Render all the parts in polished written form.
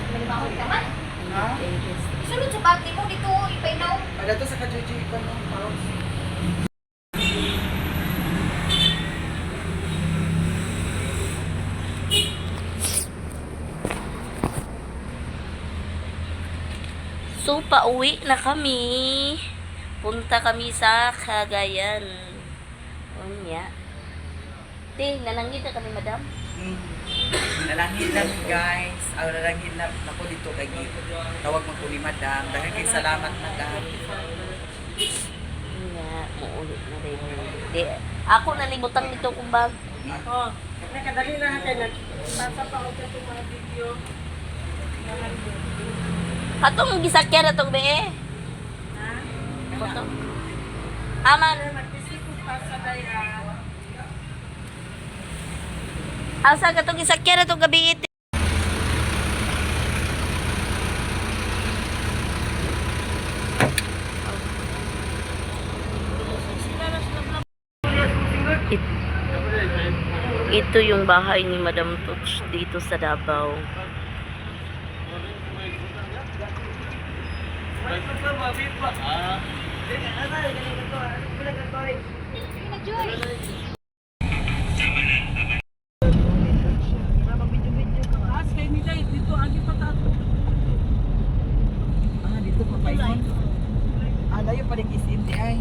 Malimahon ka man. Ha? Sulod sa bati mo dito, ipainaw. Wala to sa kajuji ko no. So, pauwi na kami. Punta kami sa Cagayan. Unya. Te, nanangit na kami, madam. Nalangin lang guys. Nalangin lang ako dito kay tawag mo ko ni madam. Daghang kay salamat madam. Unya, muulit na rin. Di, ako nalibutang nito kung bag. Oh, nakadali na natin. Nasa pa ako sa mga video. Katong gisakyan na itong be. Ha? Ito. Aman. Mag-isip ko pa sa daya. Asa katong gisakyan na itong gabi ito. Ito yung bahay ni Madam Toots dito sa Davao. Taas kay nila dito agi pa tato. Dito pa pa yun. Layo pa rin SM di ay.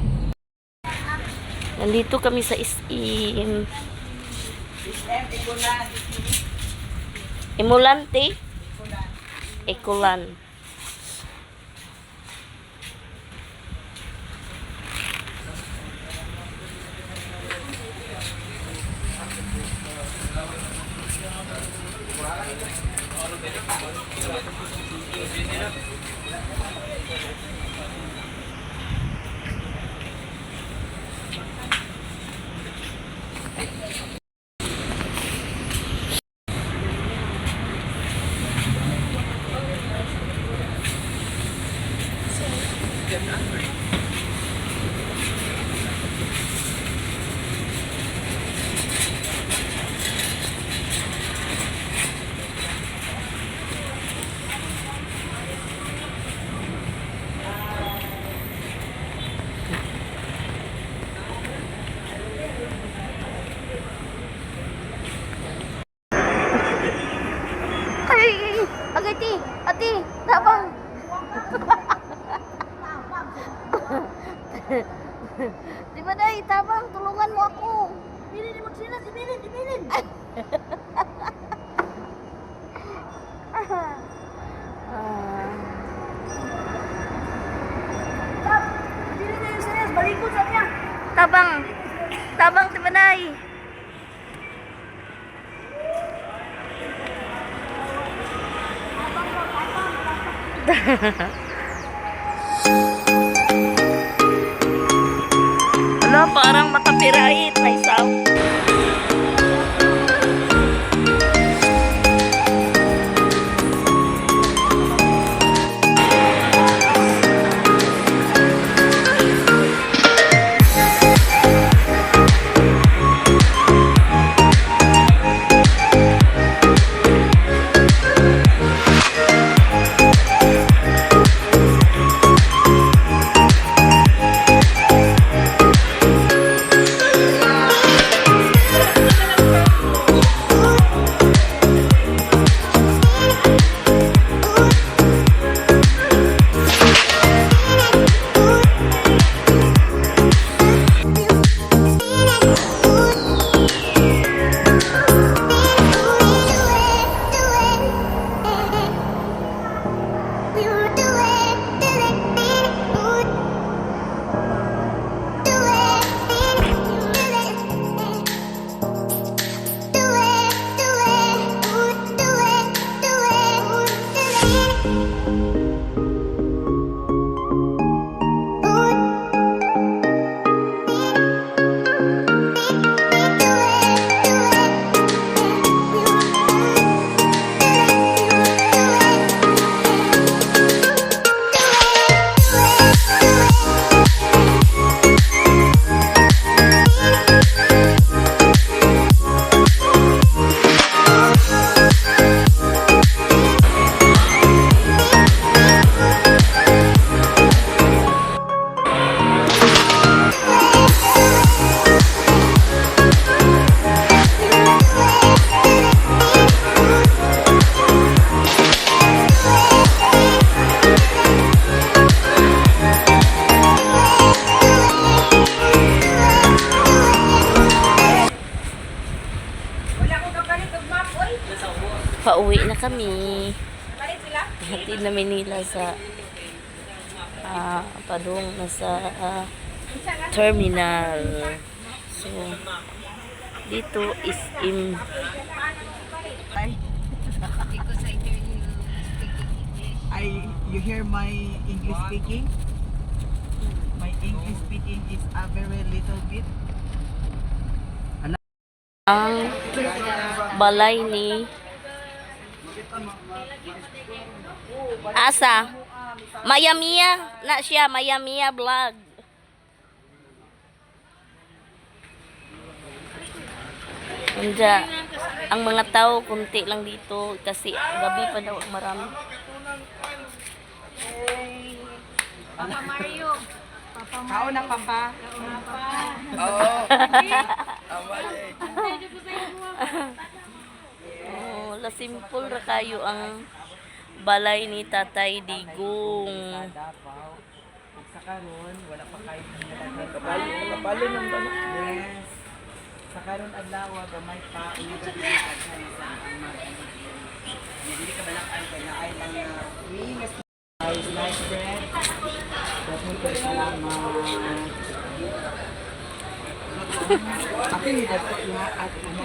Nandito kami sa SM. SM, Ikulan. Emulante. Ekulan. Ay, agati, ati, tabang. Di ba day, tabang, tulungan mo ako. Bilin ni magsina si Bilin, di Bilin. Bilin na yung serious, balikod sa niya. Tabang, tabang, di ba day? Ano, parang makapirahit, may sound. Pauwi na kami. Hatid na Manila sa padung na sa terminal. So, dito is in You hear my English speaking? My English speaking is a very little bit. ang balay ni Asa. Maya Mia na siya, Maya Mia vlog. Anja, ang mga tao kunti lang dito kasi gabi pa daw marami. Papa Mario. Kao na papa. Oo. Oh, la simple ra kayo ang balay ni Tatay Digong. Davao. Ug sa karon wala pa kayo kapalo ng bana. Yes. Sa karon adlaw gamay pa inigagad sa hindi ka balakan kaya ay mga wings. Nice bread. Dapat ko salamat. Ako ni dapat lahat ano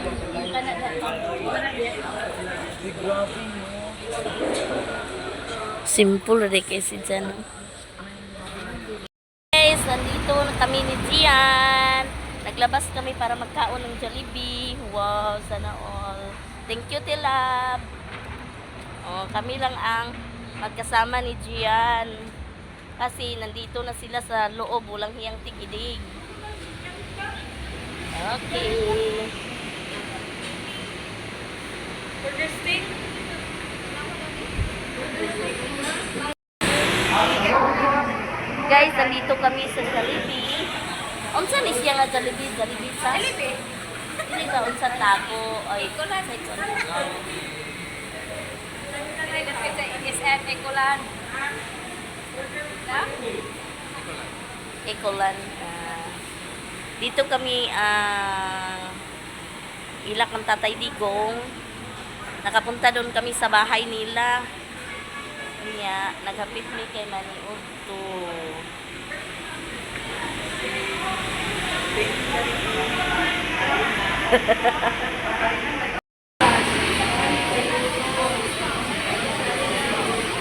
grabe mo. Simple rin kasi dyan. Guys, nandito na kami ni Gian. Naglabas kami para magkaon ng Jollibee. Wow, sana all. Thank you, Tilab. Oh, kami lang ang magkasama ni Gian. Kasi nandito na sila sa loob, walang hiyang tigidig. Okay. Burger stick. Guys, nandito kami sa Jollibee. Unsa ni siya nga Jollibee? Jollibee sa? Jollibee. Hindi ka unsa taco. Ay, Ecolan. sa ISN Ecolan. Ecolan. Dito kami ilak ng Tatay Digong. Nakapunta doon kami sa bahay nila. Kanya, naghapit mi kay Mani Udto.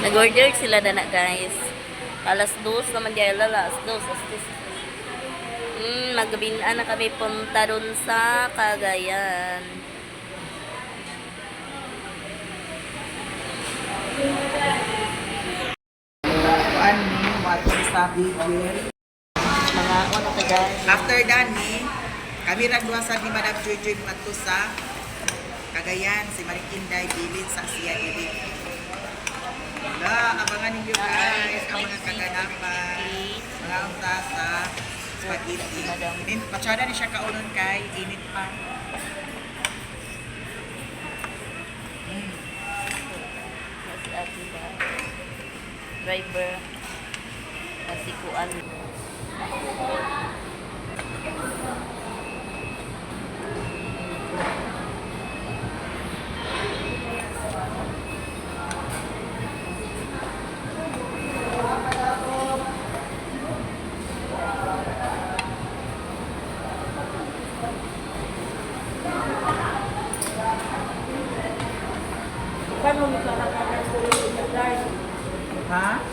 Nag-order sila na guys. Alas 2 naman diya, alas 2. Magbinan na kami punta doon sa Cagayan. Watching sa video. Mga ano ka guys. After dani, kami ragdua sa ni Madam Joy Mato sa Cagayan, si Maring Inday bilin sa siya ibig. Abangan ninyo guys ang mga kaganapan, mga unta sa spaghetti. Patsada ni siya kaunon kay init pa. Si Ate ba? Driver. Kasi kuan. Ha?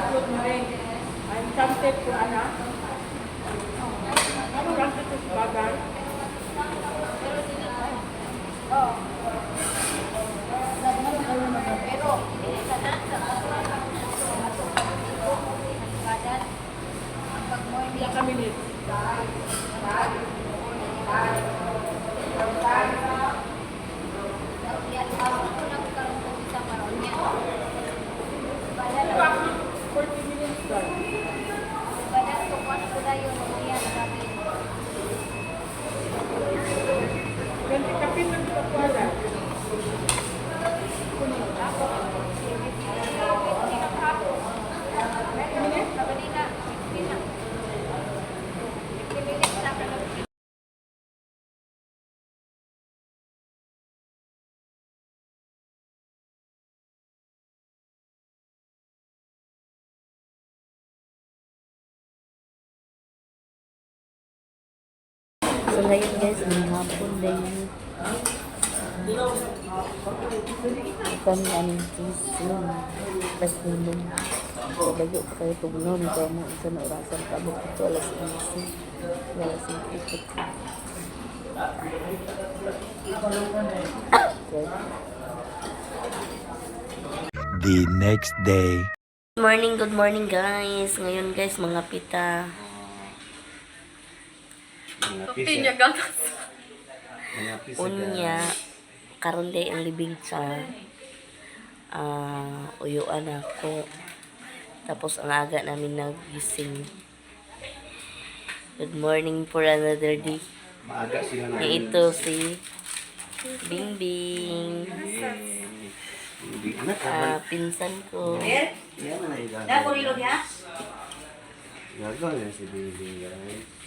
Good morning. I'm tempted to anak. Ano lang ito sa bagal? Ilang kami nito? Bakit 40 minutes lang? Ganti kapit ng kapwala. So ngayon guys, may hapon din. Ikan ang kising. Nagpunong. Bago pa kayo tugnon. Ito mo isa na orasan ka mo. Ito alas 11. Alas 11. The next day. Good morning guys. Ngayon guys, mga pita. Pinya gatas. Unya, karon day ang libing sa uyuan ako. Tapos ang aga namin nagising. Good morning for another day. Maaga sila na. Ito si Bingbing. Hindi anak. Pinsan ko. Yan na igagawa. Gagawa yan si Bibi guys.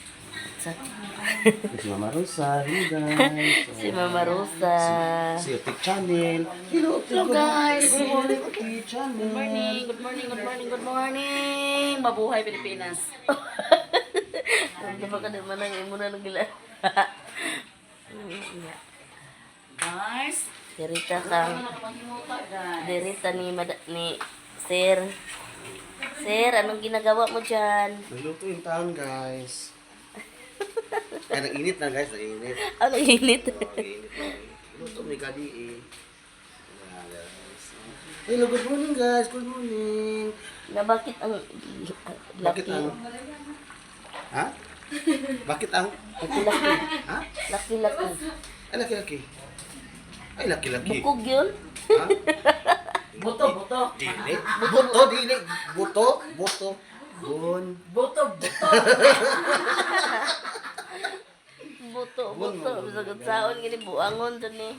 Si Mama Rosa, hello guys. Si Mama Rosa. Si Otik Channel. Hello guys. Good morning Otik Channel. Good morning. Mabuhay Pilipinas. Hindi ba ka naman ang imo na nagila? Guys, Dirita kang Dirita ni Sir. Sir, anong ginagawa mo dyan? Naluto yung taon guys. Ay, nag-init na guys, nag-init. Ano init? Nag-init na. Luto may gadi eh. Ayan, guys. Hello, good morning guys. Good morning. Na bakit ang Bakit laki? ang... Ha? Bakit ang... Laki-laki. Ha? Laki-laki. Ay, laki-laki. Ay, laki-laki. Bukog yun? Ha? buto. Dili. Buto, dili. Buto. Bun. Buto. Bisagot saon gini buangon dun eh.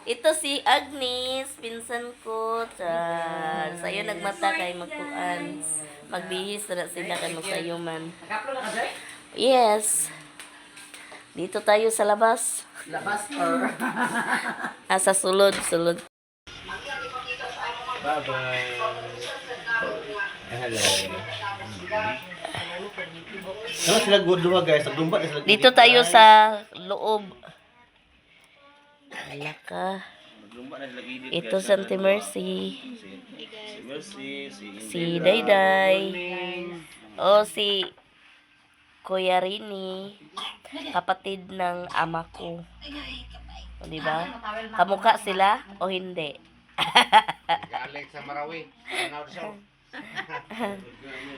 Ito si Agnes, pinsan ko. Sayo nagmata kay magkuan. Magbihis na sila kay magsayuman. nakaplo na ka, Joy? Yes. Dito tayo sa labas. Labas or... Sa sulod. Bye-bye. Hello. Ano sila gudluwa guys? Nagdumba na sila. Dito tayo sa loob. Wala ka. Nagdumba na sila gidit. Ito Santa Mercy. Si Mercy, Si Dayday. O si Kuya Rini. Kapatid ng ama ko. O, diba? Kamukha sila o hindi? Galing sa Marawi. Ano siya?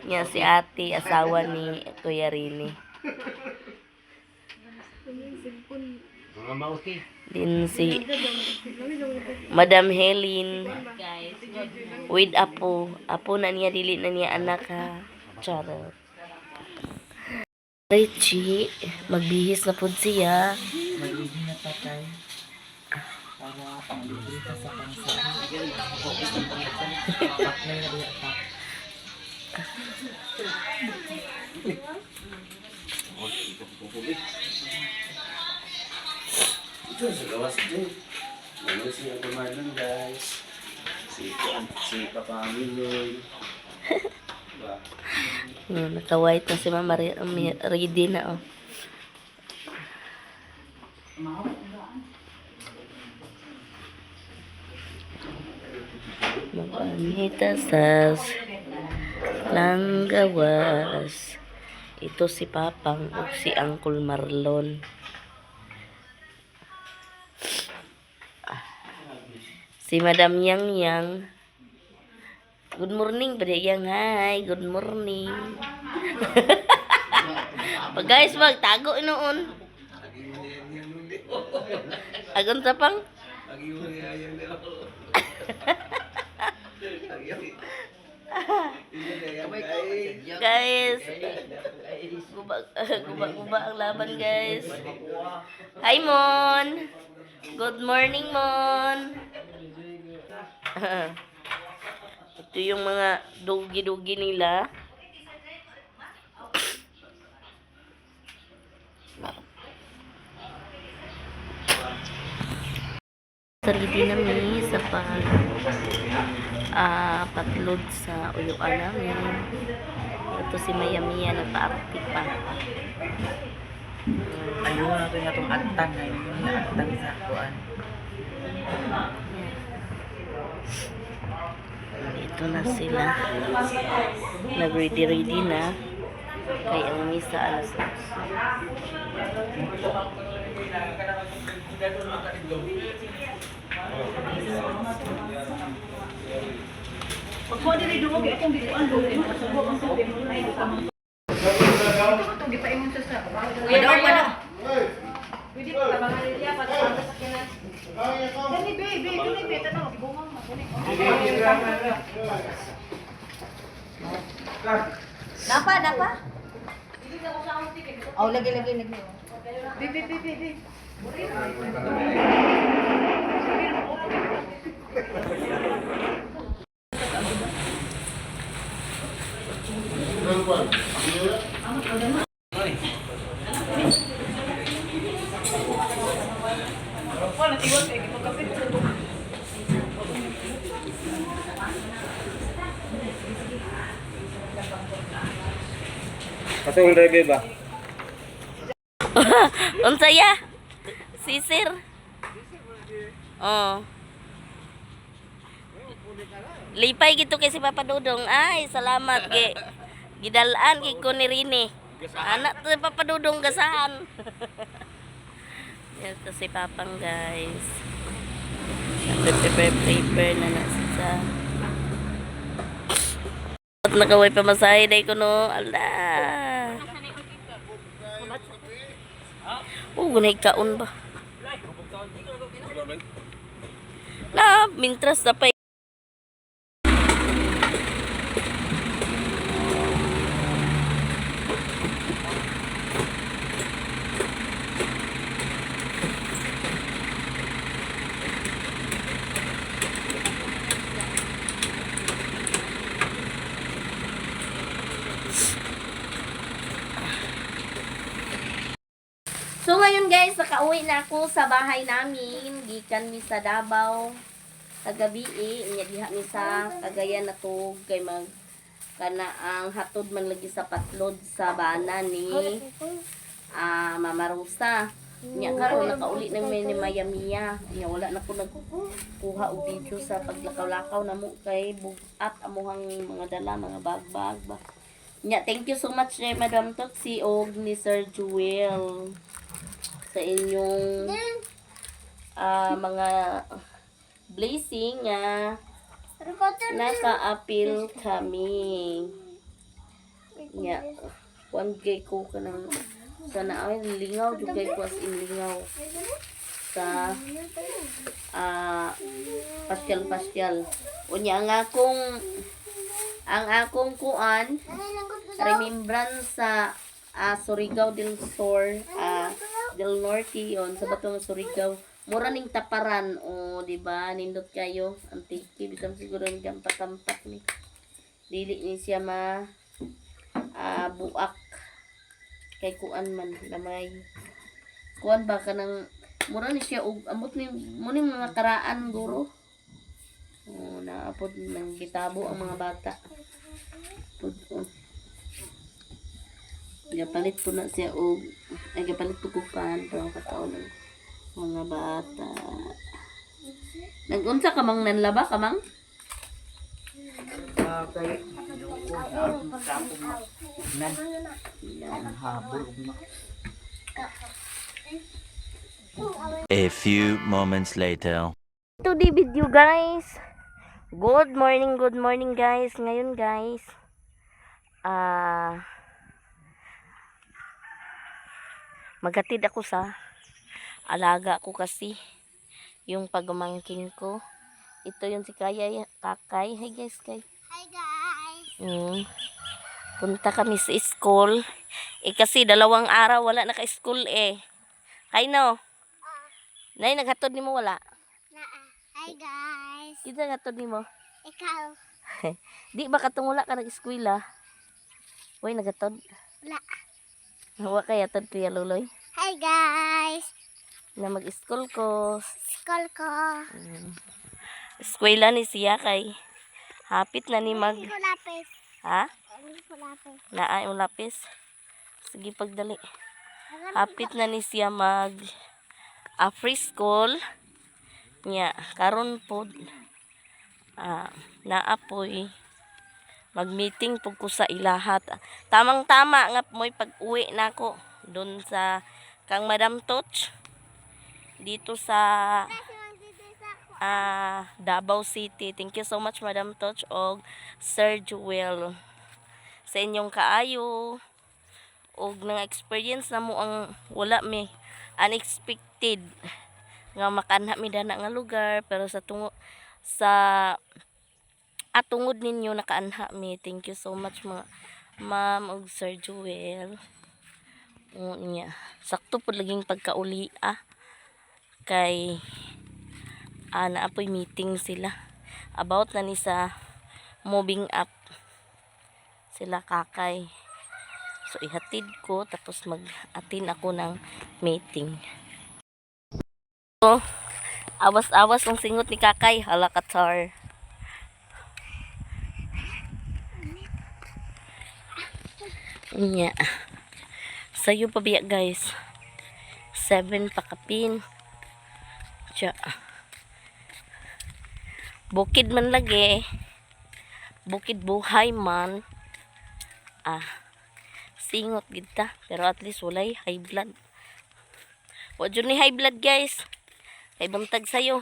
Yan si ate, asawa ni Kuya Rini. Mga mauti. Din si Madam Helen with Apo. Apo na niya, dili na niya anak ha. Charot. Richie, magbihis na po siya. Magiging na tatay. Para pang-libre ka sa pansabi. Paklay na diya pa. Ito sa gawas din. Ano siya kumain guys? Si Papa Miloy. Diba? Naka-white na si Mama ready na oh. Magpamita sa Langgawas. Ito si Papang o si Uncle Marlon. Si Madam Yang Yang. Good morning, Bre Yang. Hi, good morning. Pag guys, magtago noon. Agon sa pang? Guys, guba ang laban, guys. Hi, Mon. Good morning, Mon. Ito yung mga dugi-dugi nila. Sarili namin sa patlod sa uyuan namin. Ito si Mayamiya nagpa-active pa. Ayaw natin nga itong agtang na yun. Yung agtang sa kuan. Ito na sila. Nag-ready na. Kaya ang misa alas 8. Pagkuha din ay duwag, akong bituan doon. Masubok ang tubig mo na yung kamang. Ito, di pa imong sa Kuya, wala. Pwede pa, tabangan niya, patabangan sa kinas. Gani, babe, gani, tanong, ibungang mo. Napa? Oh, lagi. Babe. Pasok rebe ba? Unsaya? Sisir. Oh. Lipay gito kay si Papa Dudong. Ay, salamat kay gidalaan kay ko ni Rini. Anak to si Papa Dudong gasahan. Ito si Papang, guys. Paper na nasa. At nakaway pa masahe day ko no. Ala. Gunay kaon ba? Na, mintras na pa. So ngayon guys, nakauwi na ako sa bahay namin. Gikan mi sa Davao kagabi inya diha mi sa Cagayan na to kay mag kana ang hatod man lagi sa patlod sa bana ni Mama Rosa. Nya karon nakauli na mi ni Mayamiya. Nya wala na ko nagkuha og video sa paglakaw-lakaw namo kay bugat amuhang mga dala, mga bag-bag ba. Nya thank you so much kay Madam Toxie og ni Sir Jewel sa inyong mga blessing naka-appeal kami. Nya, kuan gay ko kanang sana ay lingaw jud gay ko as in lingaw sa pasyal. Unya ang akong kuan remembrance sa Surigao del Sur del Norte yon sa batong Surigao mura ning taparan o di ba nindot kayo antiki bisan siguro ni tampat ni dili ni siya buak kay kuan man lamay kuan ba kanang mura ni siya og amot ni muning mga karaan guro naapod nang gitabo ang mga bata gapalit po na siya og gapalit po kupan para kataon ng mga bata. Nagunsa ka mang nanlaba ka mang? Kaya, ko na sa ako nan. Ang habol na. A few moments later. Today video guys. Good morning guys. Ngayon guys, maghatid ako sa alaga ko kasi yung pagmamangkin ko. Ito yung si Kakay. Hi guys, kay. Hi guys. Punta kami sa school. Kasi 2 araw wala na ka-school eh. Kay no? Nay, naghatod nimo wala? Hi guys. Kita naghatod nimo? Ikaw. Di ba katong wala ka nag-eskwela? Uy, naghatod? Wala. Hawa kaya tad Kuya Luloy? Hi guys. Na mag-school ko. School ko. Eskwela ni siya kay hapit na ni mag... Hindi ko lapis. Ha? Hindi ko lapis. Naay yung lapis. Sige pagdali. Hapit na ni siya mag free school. Nya, karon po naapoy mag-meeting pug ko sa ilahat. Tamang-tama nga mo'y pag-uwi nako doon sa kang Madam Toch dito sa Davao City. Thank you so much Madam Toch og Sir Joel sa inyong kaayo og nang experience na mo ang wala mi unexpected nga makanha mi dana nga lugar pero sa tungod ninyo nakaanha mi. Thank you so much mga ma'am og Sir Joel. Unya sakto pud laging pagkauli kay naapoy meeting sila about na ni sa moving up sila Kakay. So ihatid ko tapos mag-attend ako ng meeting. So, awas-awas ang singot ni Kakay, hala katsar. Nya. Sayo pa biya guys. 7 pakapin. Tsa. Bukid man lagi. Bukid buhay man. Singot kita. Pero at least walay high blood. Wadyo ni high blood guys. Kay buntag sayo.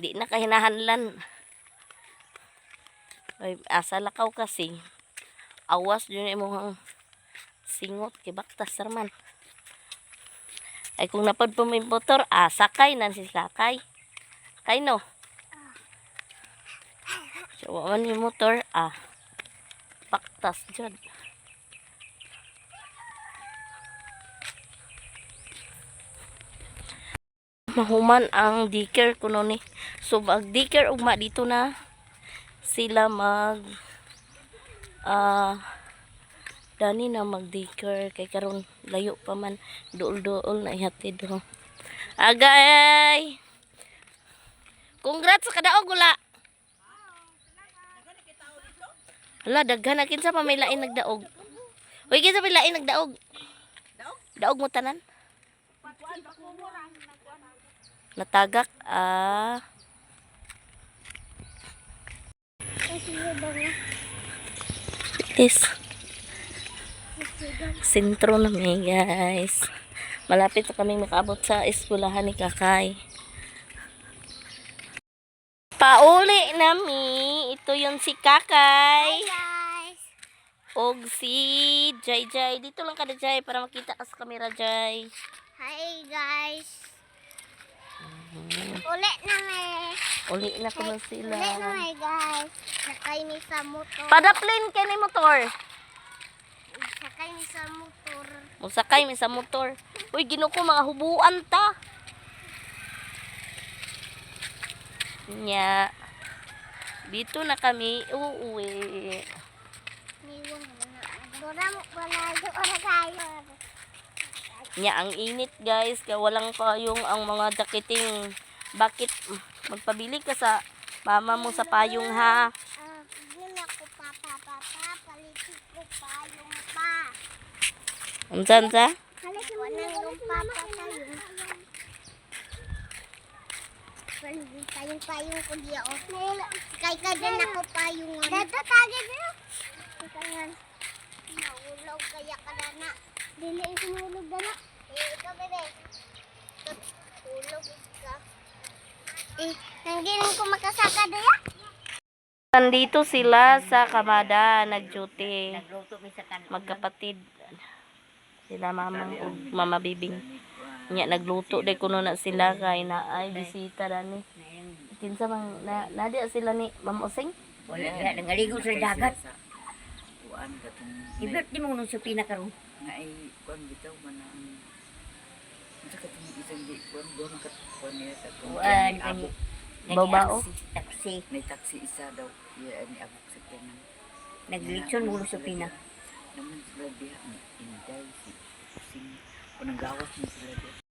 Di na kahinahanlan. Ay, asa lakaw kasi. Awas dyan imong singot. Kay baktas sarman. Ay kung napad po may motor. Sakay na si Kakay. Kay no? Sawawan yung motor. Baktas dyan. Mahuman ang daycare kuno ni. So ang daycare ugma dito na sila mag dani na mag daycare kay karon layo pa man duol-duol na ihatid ho. Agay. Congrats sa kadaog wala. Hala daghan na kinsa pa may lain nagdaog. Uy kinsa may lain nagdaog. Daog mo tanan. Natagak is sentro na may guys. Malapit na kami makaabot sa eskwelahan ni Kakay. Pauli nami. Ito yung si Kakay. Guys. Og si Jai Jai. Dito lang kada Jai para makita ka sa camera Jai. Hi guys. Ulit na may. Uli na ko na sila. Ulit na may guys. Sakay ni sa motor. Padaplin kay ni motor. Sakay ni sa motor. Musakay mi sa motor. Uy ginuko mga hubuan ta. Nya. Dito na kami uuwi. Niwang na. Dora mo balayo ora kayo. Nya ang init guys, kaya walang payong ang mga jaketing. Bakit magpabili ka sa mama mo sa payong ha? Yun ako papa palitin ko payong pa. Unsan sa? Halos mo nang yung papa sa'yo. Payong ko diya o. Kay kagan ako payungon. Dito tagay diyo. Kangan. Maulaw kaya kada na. Dili ito mahulog dala. Ikaw bebe. Ulog ka. Nanggiling ko makasaka diya. Nandito sila sa Kamada, nag-duty. Nagluto mi sa kanon. Magkapatid. Sila mamang ug mama bibing. Nya nagluto day kuno na sila kay na ay bisita dani. Kinsa mang nadi sila ni Ma'am Osing? Wala na nangaligo sa dagat. Kuan ka itong... Ibert di mo nung supina karon. Nga ay, kuan bitaw man ang... Sa katong isang di, kuan doon ang kuan niya sa itong... Kuan kani. Babao. Taxi. May taxi isa daw. Iya, ni abok sa kanan. Naglitsyon mo nung supina. Naman sila diha, inday, si Sing. Kung nang gawas mo sila diha.